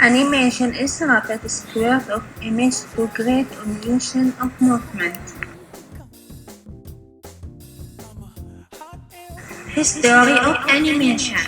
Animation is a rapid spread of image to create illusion of movement. History of animation.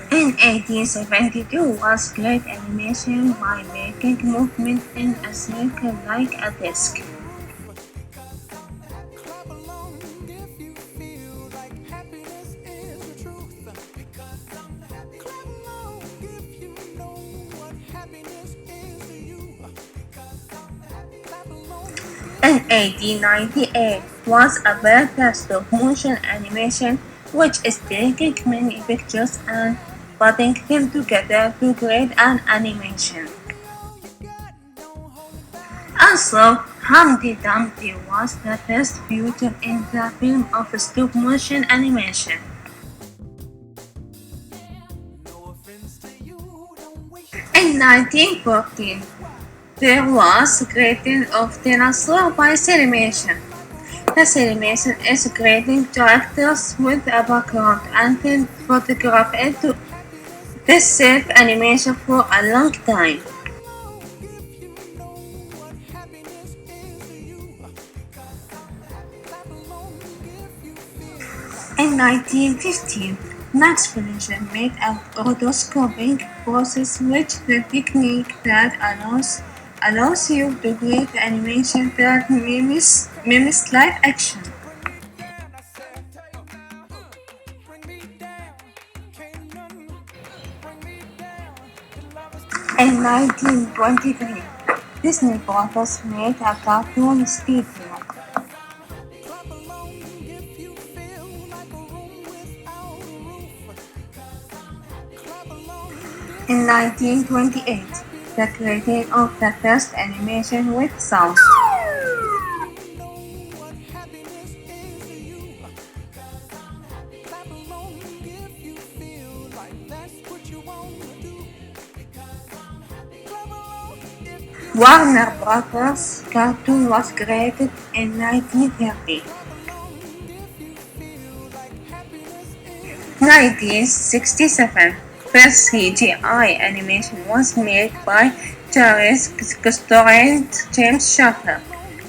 In 1872 was great animation by making movement in a circle like a disc. In 1898 was a better stop-motion animation which is taking many pictures and putting them together to create an animation. Also, Humpty Dumpty was the first feature in the film of stop-motion animation. In 1914, there was creating of dinosaur by Cinemation. The Cinemation is creating characters with a background and then photograph into this self animation for a long time. In 1915, Max Felicia made a rotoscoping process which the technique that allows you to create animation that mimics live action. In 1923, Disney Brothers made a cartoon studio. In 1928, the creating of the first animation with sound. Warner Brothers cartoon was created in 1930. 1967, first CGI animation was made by Charles Cousteau and James Schafer.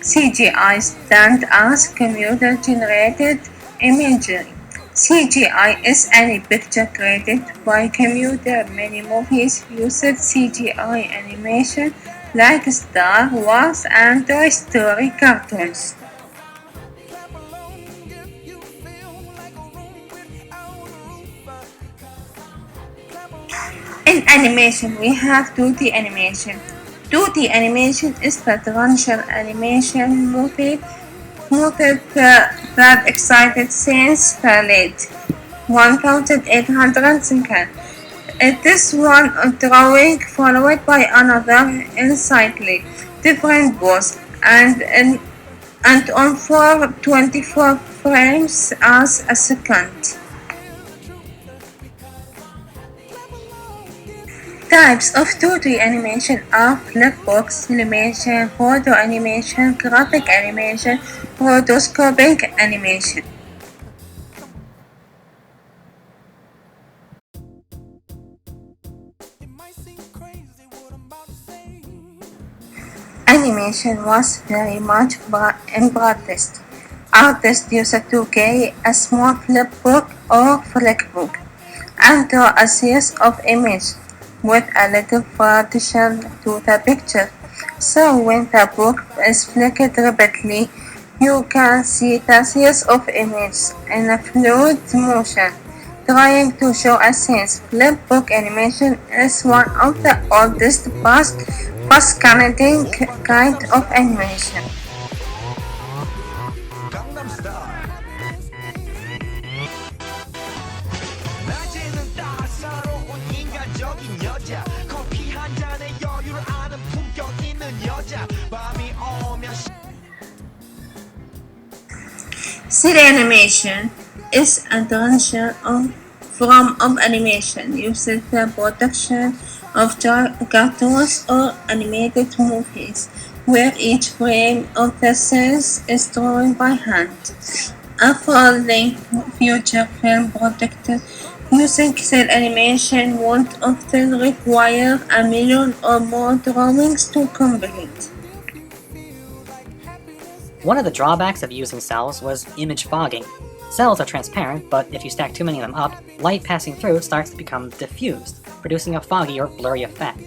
CGI stands as computer-generated imagery. CGI is any picture created by computer. Many movies used CGI animation like Star Wars and Toy Story cartoons. In animation, we have 2D animation. 2D animation is the traditional animation method that existed since the late 1800s. It is one drawing followed by another in slightly different pose and on for 24 frames as a second. Types of 2D animation are flipbox animation, photo animation, graphic animation, rotoscoping animation. Animation was very much in practice. Artists used to carry a small flipbook or flickbook and draw a series of images with a little partition to the picture. So when the book is flicked repeatedly, you can see the series of images in a fluid motion, trying to show a sense. Flipbook animation is one of the oldest fast-connecting kind of animation. City animation is a transition from animation used in the production of cartoons or animated movies, where each frame of the scenes is drawn by hand. A full-length future film projects using cell animation would often require a million or more drawings to complete. One of the drawbacks of using cells was image fogging. Cells are transparent, but if you stack too many of them up, light passing through starts to become diffused, producing a foggy or blurry effect.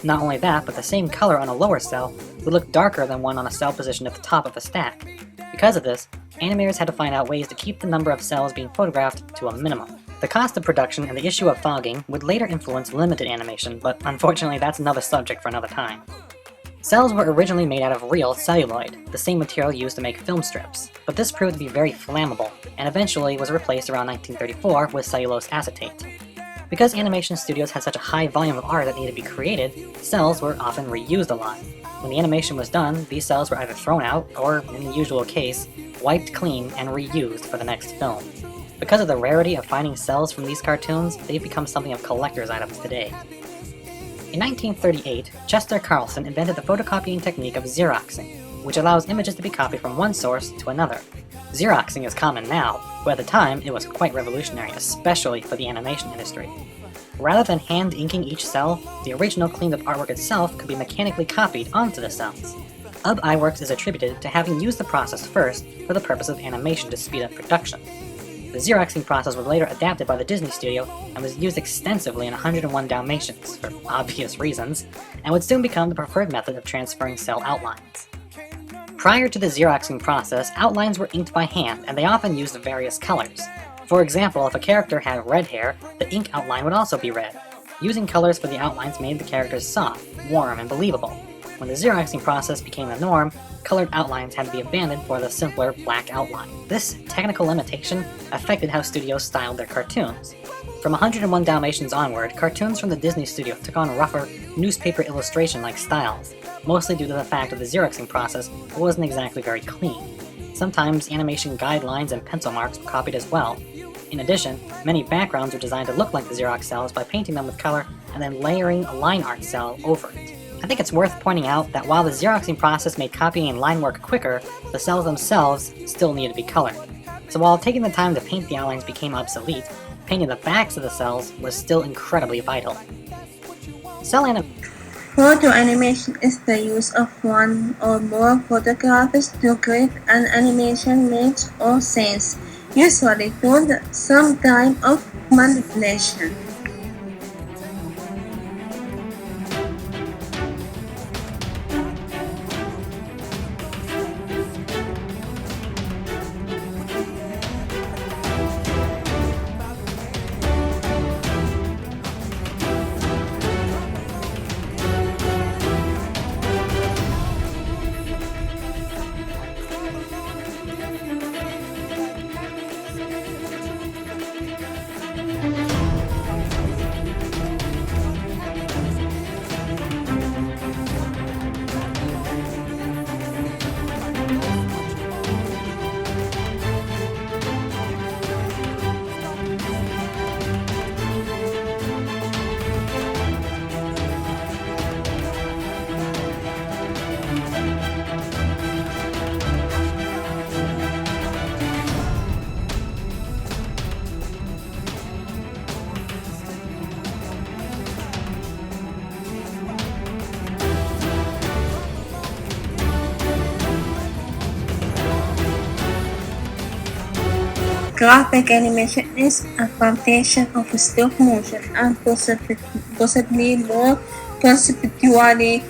Not only that, but the same color on a lower cell would look darker than one on a cell positioned at the top of a stack. Because of this, animators had to find out ways to keep the number of cells being photographed to a minimum. The cost of production and the issue of fogging would later influence limited animation, but unfortunately that's another subject for another time. Cells were originally made out of real celluloid, the same material used to make film strips, but this proved to be very flammable, and eventually was replaced around 1934 with cellulose acetate. Because animation studios had such a high volume of art that needed to be created, cells were often reused a lot. When the animation was done, these cells were either thrown out, or, in the usual case, wiped clean and reused for the next film. Because of the rarity of finding cells from these cartoons, they've become something of collector's items today. In 1938, Chester Carlson invented the photocopying technique of Xeroxing, which allows images to be copied from one source to another. Xeroxing is common now, but at the time it was quite revolutionary, especially for the animation industry. Rather than hand inking each cell, the original cleaned-up artwork itself could be mechanically copied onto the cells. UB Iwerks is attributed to having used the process first for the purpose of animation to speed up production. The Xeroxing process was later adapted by the Disney studio and was used extensively in 101 Dalmatians, for obvious reasons, and would soon become the preferred method of transferring cell outlines. Prior to the Xeroxing process, outlines were inked by hand, and they often used various colors. For example, if a character had red hair, the ink outline would also be red. Using colors for the outlines made the characters soft, warm, and believable. When the Xeroxing process became the norm, colored outlines had to be abandoned for the simpler black outline. This technical limitation affected how studios styled their cartoons. From 101 Dalmatians onward, cartoons from the Disney studio took on rougher, newspaper illustration-like styles, mostly due to the fact that the Xeroxing process wasn't exactly very clean. Sometimes animation guidelines and pencil marks were copied as well. In addition, many backgrounds were designed to look like the Xerox cells by painting them with color and then layering a line art cell over it. I think it's worth pointing out that while the Xeroxing process made copying and line work quicker, the cells themselves still needed to be colored. So while taking the time to paint the outlines became obsolete, painting the backs of the cells was still incredibly vital. Photo animation is the use of one or more photographs to create an animation image or scenes, usually through some type of manipulation. Graphic animation is a foundation of stop motion and possibly more conceptually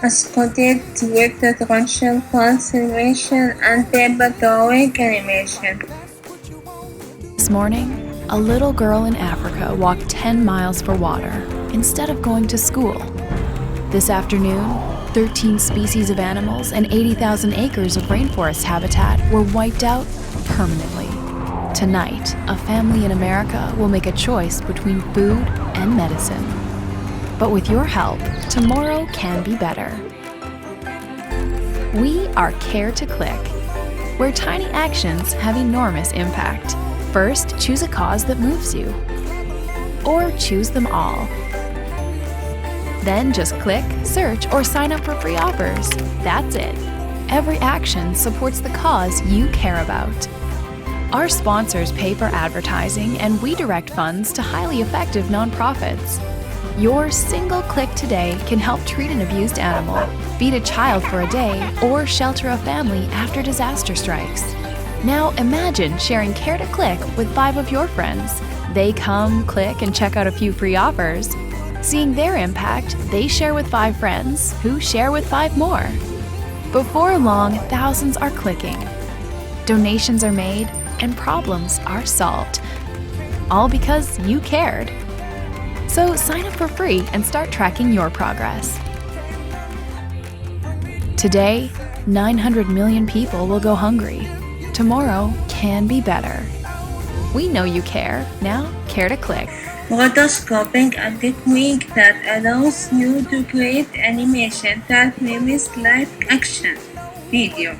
associated with the traditional transformation and paper drawing animation. This morning, a little girl in Africa walked 10 miles for water instead of going to school. This afternoon, 13 species of animals and 80,000 acres of rainforest habitat were wiped out permanently. Tonight, a family in America will make a choice between food and medicine. But with your help, tomorrow can be better. We are Care to Click, where tiny actions have enormous impact. First, choose a cause that moves you. Or choose them all. Then just click, search, or sign up for free offers. That's it. Every action supports the cause you care about. Our sponsors pay for advertising, and we direct funds to highly effective nonprofits. Your single click today can help treat an abused animal, feed a child for a day, or shelter a family after disaster strikes. Now imagine sharing Care to Click with 5 of your friends. They come, click, and check out a few free offers. Seeing their impact, they share with 5 friends, who share with 5 more. Before long, thousands are clicking. Donations are made, and problems are solved. All because you cared. So sign up for free and start tracking your progress. Today, 900 million people will go hungry. Tomorrow can be better. We know you care. Now, Care to Click. Rotoscoping a technique that allows you to create animation that mimics live action video.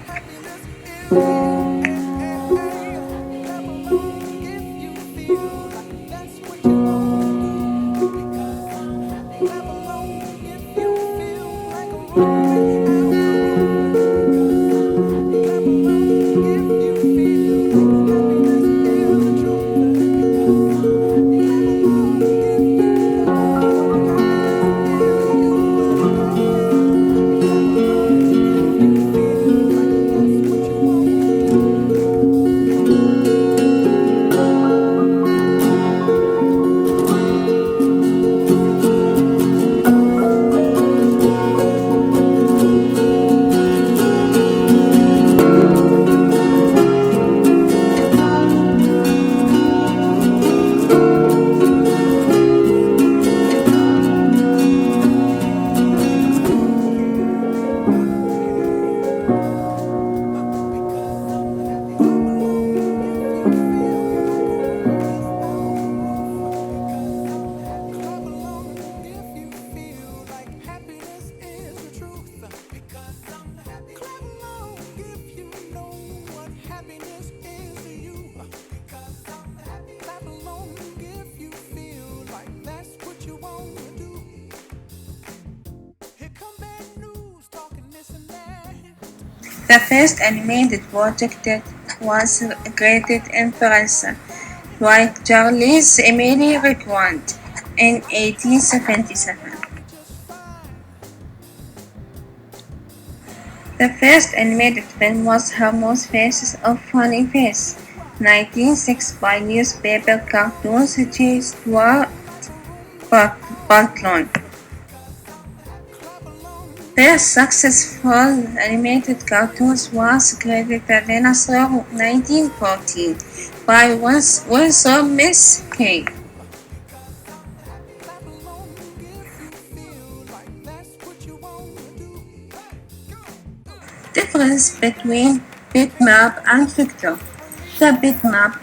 The first animated project was created in France by Charles Emile Requand in 1877. The first animated film was Hermo's Faces of Funny Face, 1906 by newspaper cartoons J. Stuart Bartlon. First successful animated cartoons was created Dinosaur 1914 by Winsor Miss Kay. Difference between bitmap and vector. The bitmap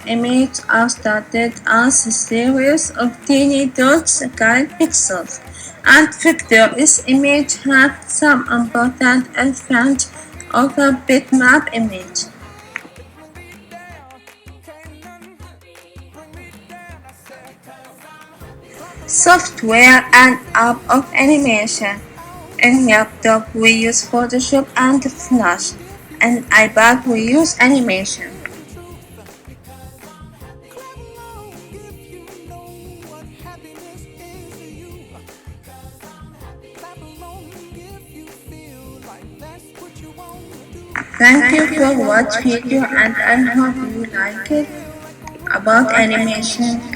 images are started as a series of tiny dots called pixels, and vector image has some important advantage over bitmap image. Software and app of animation. In laptop we use Photoshop and Flash. In iPad we use animation. Thank you for watching video and I hope you like it about animation.